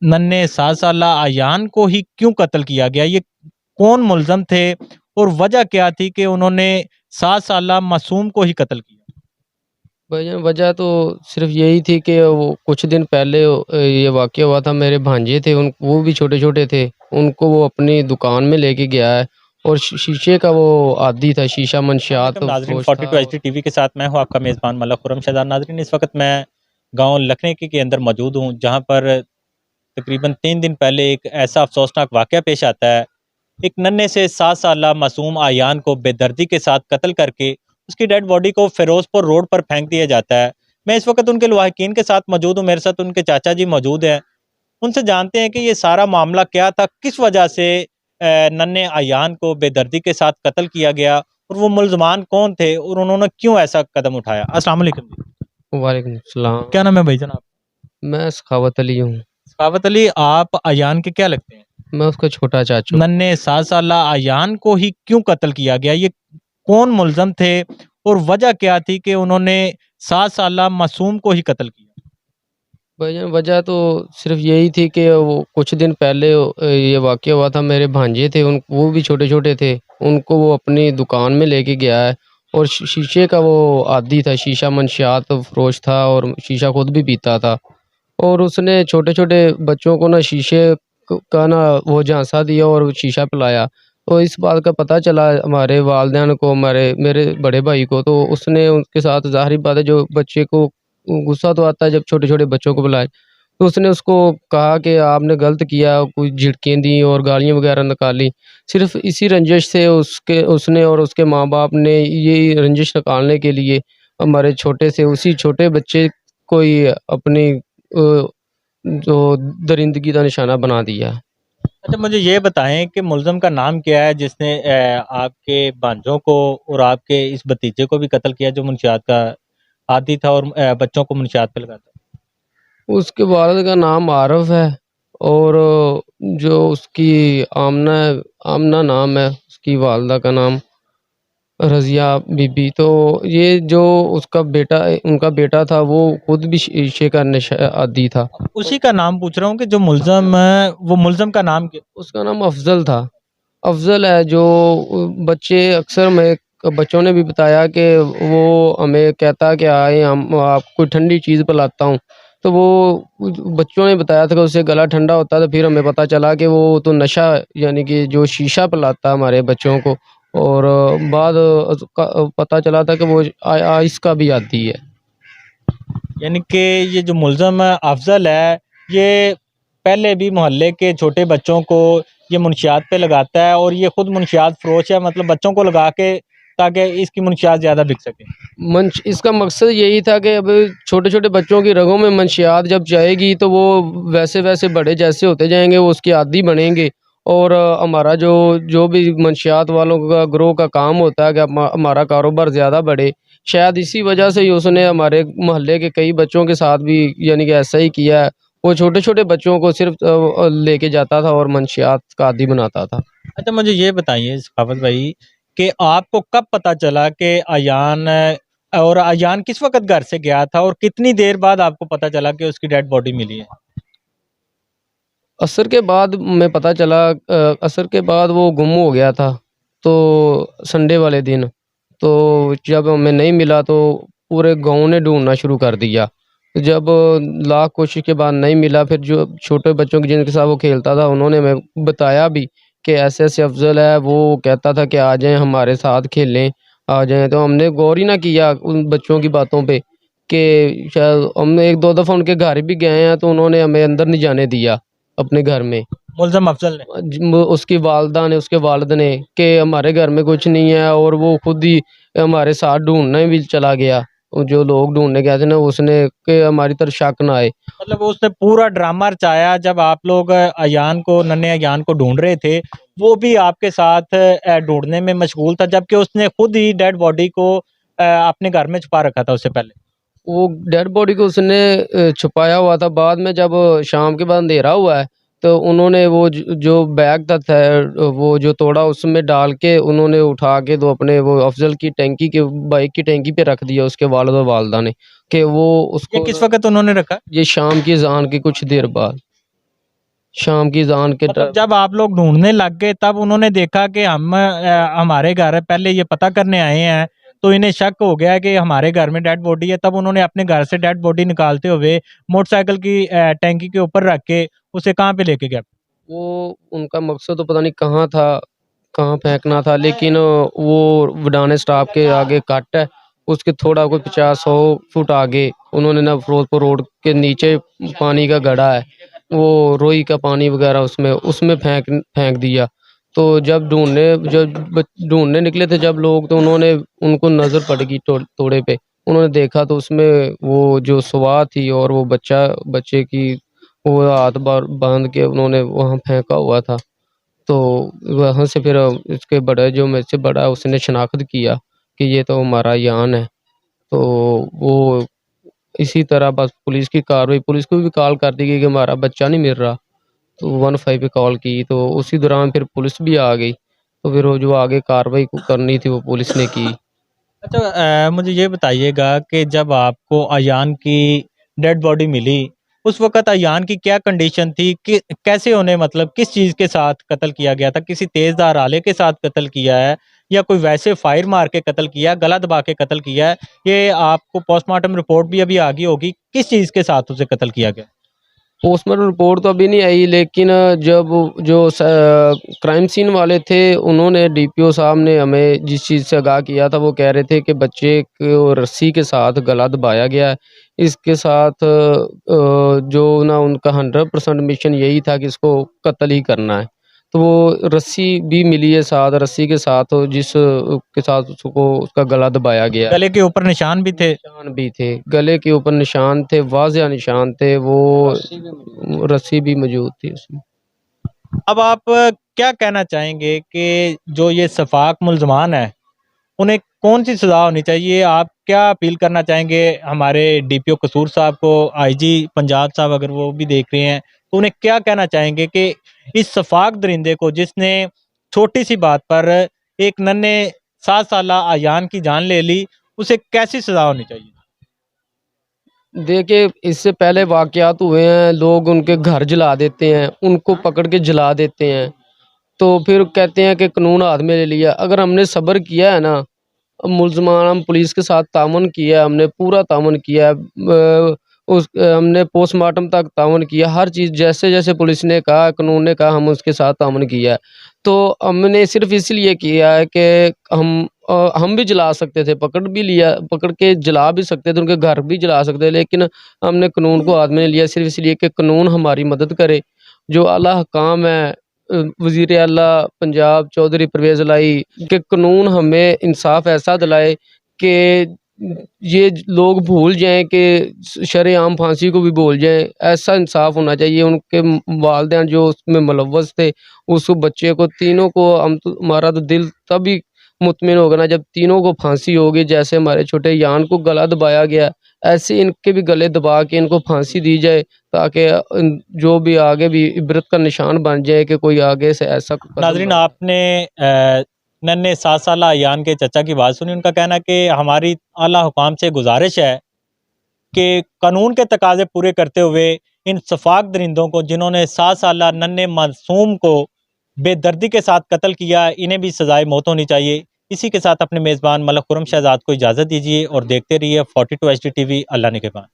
नन्हे 7 साला आयान को ही क्यों कत्ल किया गया? ये कौन मुलज़म थे और वजह क्या थी कि उन्होंने 7 साला मासूम को ही कत्ल किया? भाईजान वजह तो सिर्फ यही थी कि वो कुछ दिन पहले ये वाक़या हुआ था। मेरे भांजे थे, उन वो भी छोटे-छोटे थे। उनको वो अपनी दुकान में लेके गया है और शीशे का वो आदी था, शीशा अस्सलाम मंशियात वालेकुम नाज़रीन, फ़रोश था 42 और एचडी टीवी के साथ मैं हूं आपका मेज़बान मलक खुर्रम शहज़ाद। नाज़रीन, इस वक्त मैं गांव लखनेकी के अंदर मौजूद हूं, जहां पर तकरीबन 3 दिन पहले एक ऐसा अफसोसनाक वाक़या पेश आता है। एक नन्हे से 7 साला मासूम आयान को बेदर्दी के साथ कत्ल करके उसकी डेड बॉडी को फिरोजपुर रोड पर फेंक दिया जाता है। मैं इस वक्त उनके लवाहिकीन के साथ मौजूद हूँ, मेरे साथ उनके चाचा जी मौजूद हैं। उनसे जानते हैं कि ये सारा मामला क्या था, किस वजह से नन्हे आयान को बेदर्दी के साथ कत्ल किया गया और वो मुलजमान कौन थे और उन्होंने क्यों ऐसा कदम उठाया। अस्सलाम वालेकुम जी। वालेकुम सलाम। क्या नाम है भाईजान आप? मैं सखावत अली हूँ, सखावत अली, आप आयान के क्या लगते हैं? मैं उसका छोटा चाचू हूँ। नन्हे 7 साला आयान को ही क्यों कत्ल किया गया? ये कौन मुलज़म थे और वजह क्या थी कि उन्होंने 7 साला मासूम को ही कत्ल किया? भाईजान वजह तो सिर्फ यही थी कि वो कुछ दिन पहले ये वाक़या हुआ था। मेरे भांजे थे, उन वो भी छोटे-छोटे थे। उनको वो अपनी दुकान में लेके गया है और शीशे का वो आदी था, शीशा मंशियात फ़रोश था और शीशा खुद भी पीता था। और उसने छोटे-छोटे बच्चों को ना शीशे का ना वो झांसा दिया और शीशा पिलाया। तो इस बात का पता चला हमारे वालिदैन को, मेरे बड़े भाई को, तो उसने उनके साथ ज़ाहिर-सी बात है, जो बच्चे को गुस्सा तो आता है जब छोटे-छोटे बच्चों को बुलाए। तो उसने उसको कहा कि आपने गलत किया, कुछ झिड़कें दी और गालियाँ वगैरह निकाली। सिर्फ़ इसी रंजिश से उसने और उसके माँ-बाप ने ये रंजिश निकालने के लिए हमारे छोटे से उसी छोटे बच्चे को ही अपनी जो दरिंदगी का निशाना बना दिया। अच्छा, मुझे ये बताएं कि मुलज़म का नाम क्या है जिसने आपके भांजों को और आपके इस भतीजे को भी कत्ल किया, जो मुनशियात का आदी था और बच्चों को मुनशियात पे लगाता? उसके वालिद का नाम आरफ़ है और जो उसकी आमना नाम है, उसकी वालिदा का नाम रज़िया बीबी। तो ये जो उनका बेटा था, वो खुद भी शीशे का आदी था। उसी का नाम पूछ रहा हूँ कि जो मुलज़म है, वो मुलज़म का नाम क्या? उसका नाम अफ़ज़ल था। अफ़ज़ल है, जो बच्चे अक्सर बच्चों ने भी बताया कि वो हमें कहता कि आए हम आपको ठंडी चीज़ पिलाता हूँ। तो वो बच्चों ने बताया था कि उससे गला ठंडा होता, तो फिर हमें पता चला कि वो तो नशा, यानी कि जो शीशा पिलाता हमारे बच्चों को। और बाद पता चला था कि वो आइस का भी आदी है। यानी कि ये जो मुलज़म अफ़ज़ल है, ये पहले भी मोहल्ले के छोटे बच्चों को ये मुनशियात पे लगाता है और ये खुद मुनशियात फ़रोश है, मतलब बच्चों को लगा के ताकि इसकी मुनशियात ज़्यादा बिक सके। इसका मकसद यही था कि अब छोटे-छोटे बच्चों की रगों में मंशियात जब जाएगी, तो वो वैसे-वैसे बड़े जैसे होते जाएँगे, वो उसके आदी बनेंगे। और हमारा जो जो भी मंशियात वालों का ग्रोह का काम होता है कि हमारा कारोबार ज़्यादा बढ़े। शायद इसी वजह से ही उसने हमारे मोहल्ले के कई बच्चों के साथ भी, यानी कि ऐसा ही किया है। वो छोटे-छोटे बच्चों को सिर्फ़ लेके जाता था और मंशियात का आदी बनाता था। अच्छा, मुझे ये बताइए सखावत भाई कि आपको कब पता चला कि अयान किस वक़्त घर से गया था और कितनी देर बाद आपको पता चला कि उसकी डेड बॉडी मिली है? असर के बाद में पता चला, असर के बाद वो गुम हो गया था, तो संडे वाले दिन। तो जब हमें नहीं मिला तो पूरे गाँव ने ढूँढना शुरू कर दिया। जब लाख कोशिश के बाद नहीं मिला, फिर जो छोटे बच्चों के जिनके साथ वो खेलता था, उन्होंने हमें बताया भी कि ऐसे-ऐसे अफ़ज़ल है, वो कहता था कि आ जाएँ हमारे साथ खेलें, आ जाएँ। तो हमने गौर ही ना किया उन बच्चों की बातों पे कि शायद हमने 1-2 दफ़ा उनके घर भी गए हैं, तो उन्होंने हमें अंदर नहीं जाने दिया अपने घर में। मुलज़म अफ़ज़ल ने? उसकी वालिदा ने, उसके वालिद ने, कि हमारे घर में कुछ नहीं है, और वो खुद ही हमारे साथ ढूँढने भी चला गया। वो जो लोग ढूँढने गए थे ना, उसने, कि हमारी तरफ शक ना आए। मतलब उसने पूरा ड्रामा रचाया जब आप लोग नन्हे अयान को ढूँढ रहे थे, वो भी आपके साथ ढूँढने में मशगूल था, जबकि उसने खुद ही डेड बॉडी को अपने घर में छुपा रखा था उससे पहले। वो डेड बॉडी को उसने छुपाया हुआ था। बाद में जब शाम के बाद अंधेरा हुआ है, तो उन्होंने वो जो बैग था वो जो तोड़ा, उसमें डाल के उन्होंने उठा के तो अपने वो अफ़ज़ल की टैंकी के बाइक की टैंकी पे रख दिया उसके वालिद और वालिदा ने, कि वो ये उसको किस ना, वक़्त उन्होंने रखा? ये शाम की अज़ान के कुछ देर बाद। شام کی اذان کے مطلب جب آپ لوگ ڈھونڈنے لگ گئے تب انہوں نے دیکھا کہ ہمارے گھر ہے، پہلے یہ پتہ کرنے آئے ہیں تو انہیں شک ہو گیا کہ ہمارے گھر میں ڈیڈ باڈی ہے، تب انہوں نے اپنے گھر سے ڈیڈ باڈی نکالتے ہوئے موٹر سائیکل کی ٹینکی کے اوپر رکھ کے اسے کہاں پہ لے کے گیا؟ وہ ان کا مقصد تو پتہ نہیں کہاں تھا، کہاں پھینکنا تھا، لیکن وہ وڈانے سٹاپ کے آگے کٹ ہے، اس کے تھوڑا کوئی 50-100 فٹ آگے انہوں نے نا فیروزپور روڈ کے نیچے پانی کا گڑھا ہے، وہ روئی کا پانی وغیرہ اس میں پھینک دیا۔ تو جب ڈھونڈنے نکلے تھے جب لوگ، تو انہوں نے ان کو نظر پڑ گئی توڑے پہ، انہوں نے دیکھا تو اس میں وہ جو سوار تھی اور وہ بچے کی وہ ہاتھ باندھ کے انہوں نے وہاں پھینکا ہوا تھا۔ تو وہاں سے پھر اس کے بڑے جو مجھ سے بڑا اس نے شناخت کیا کہ یہ تو ہمارا یان ہے۔ تو وہ اسی طرح بس پولیس کی کارروائی، پولیس کو بھی کال کر دی گئی کہ ہمارا بچہ نہیں مل رہا، تو 15 پہ کال کی، تو اسی دوران پھر پولیس بھی آ گئی، تو پھر وہ جو آگے کارروائی کرنی تھی وہ پولیس نے کی۔ اچھا، مجھے یہ بتائیے گا کہ جب آپ کو ایان کی ڈیڈ باڈی ملی اس وقت ایان کی کیا کنڈیشن تھی، کہ کیسے انہیں مطلب کس چیز کے ساتھ قتل کیا گیا تھا؟ کسی تیز دھار آلے کے ساتھ قتل کیا ہے یا کوئی ویسے فائر مار کے قتل کیا، گلا دبا کے قتل کیا ہے؟ یہ آپ کو پوسٹ مارٹم رپورٹ بھی ابھی آگی ہوگی، کس چیز کے ساتھ اسے قتل کیا گیا؟ پوسٹ مارٹم رپورٹ تو ابھی نہیں آئی، لیکن جب جو کرائم سین والے تھے انہوں نے ڈی پی او صاحب نے ہمیں جس چیز سے آگاہ کیا تھا، وہ کہہ رہے تھے کہ بچے کو رسی کے ساتھ گلا دبایا گیا ہے، اس کے ساتھ جو نا ان کا 100% مشن یہی تھا کہ اس کو قتل ہی کرنا ہے۔ تو وہ رسی بھی ملی ہے ساتھ، رسی کے ساتھ جس کے ساتھ اس کو اس کا گلا دبایا گیا ہے۔ گلے کے اوپر نشان بھی تھے؟ نشان بھی تھے، گلے کے اوپر نشان تھے، واضح نشان تھے، وہ رسی بھی موجود تھی اس میں۔ اب آپ کیا کہنا چاہیں گے کہ جو یہ شفاق ملزمان ہیں انہیں کون سی سزا ہونی چاہیے؟ آپ کیا اپیل کرنا چاہیں گے ہمارے ڈی پی او قصور صاحب کو، آئی جی پنجاب صاحب اگر وہ بھی دیکھ رہے ہیں تو انہیں کیا کہنا چاہیں گے کہ اس شفاق درندے کو جس نے چھوٹی سی بات پر ایک ننھے 7 سالہ ایان کی جان لے لی، اسے کیسی سزا ہونی چاہیے؟ دیکھیں اس سے پہلے واقعات ہوئے ہیں، لوگ ان کے گھر جلا دیتے ہیں، ان کو پکڑ کے جلا دیتے ہیں، تو پھر کہتے ہیں کہ قانون ہاتھ میں لے لیا۔ اگر ہم نے صبر کیا ہے نا، ملزمان ہم پولیس کے ساتھ تعاون کیا ہے، ہم نے پورا تعاون کیا ہے، ہم نے پوسٹ مارٹم تک تعاون کیا، ہر چیز جیسے جیسے پولیس نے کہا، قانون نے کہا، ہم اس کے ساتھ تعاون کیا ہے۔ تو ہم نے صرف اس لیے کیا ہے کہ ہم بھی جلا سکتے تھے، پکڑ کے جلا بھی سکتے تھے، ان کے گھر بھی جلا سکتے تھے، لیکن ہم نے قانون کو ہاتھ میں لیا صرف اس لیے کہ قانون ہماری مدد کرے۔ جو اعلیٰ حکام ہے، وزیر اعلیٰ پنجاب چودھری پرویز الہی، کہ قانون ہمیں انصاف ایسا دلائے کہ یہ لوگ بھول جائیں، کہ شرع عام پھانسی کو بھی بھول جائیں، ایسا انصاف ہونا چاہیے۔ ان کے والدین جو اس میں ملوث تھے، اس بچے کو تینوں کو ہمارا تو دل تبھی مطمئن ہوگا نا جب تینوں کو پھانسی ہوگی، جیسے ہمارے چھوٹے یان کو گلا دبایا گیا ایسے ان کے بھی گلے دبا کے ان کو پھانسی دی جائے، تاکہ جو بھی آگے بھی عبرت کا نشان بن جائے کہ کوئی آگے سے ایسا ناظرین، آپ نے ننھے 7 سالہ ایان کے چچا کی بات سنی۔ ان کا کہنا ہے کہ ہماری اعلیٰ حکام سے گزارش ہے کہ قانون کے تقاضے پورے کرتے ہوئے ان شفاق درندوں کو، جنہوں نے 7 سالہ ننھے معصوم کو بے دردی کے ساتھ قتل کیا، انہیں بھی سزائے موت ہونی چاہیے۔ اسی کے ساتھ اپنے میزبان ملک خرم شہزاد کو اجازت دیجیے اور دیکھتے رہیے 42 HD TV۔ اللہ نگہبان۔